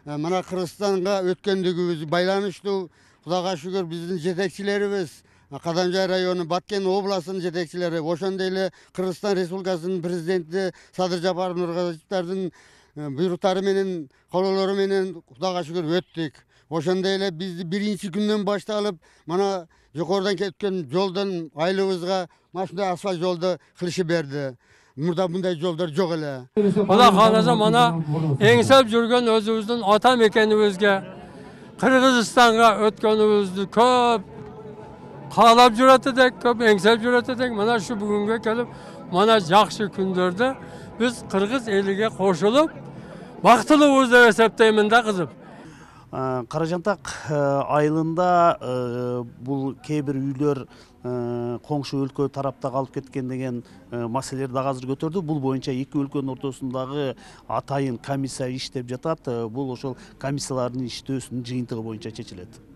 Mana Kırgızстанга өткөндүгүбүз байланыштуу. Кудайга шүгүр биздин жетекчилерибиз, Кадамжай району, Баткен областынын жетекчилери, ошондой эле Кыргызстан Республикасынын президенти Садыр Жапаров Нургазиевдин буйруктары менен, кололору менен Кудайга шүгүр өттүк. Ошондой эле бизди биринчи күндөн башталып, мана жогорудан кеткен жолдон айлыбызга машина асфальт жолду кылышып берди. Мурда мындай жолдор жок эле. Құда қаласа мана еңсеп жүрген өзіміздің ата мекенімізге, Қырғызстанға өткенімізді көп қалап жүретедік, көп еңсеп жүретедік. Мана шу бүгінге келіп, мана жақсы күндерді біз Қырғыз еліге қошылып, бақтылыбыз деп есептеймін да қызым. Каражантак айылында бул кээ бир үйлөр коңшу өлкө тарапта калып кеткен деген маселелер дагы азыр көтөрдү. Бул боюнча эки өлкөнүн ортосундагы атайын комиссия иштеп жатат. Бул ошол комиссиялардын иштөөсүнүн жыйынтыгы боюнча чечилет.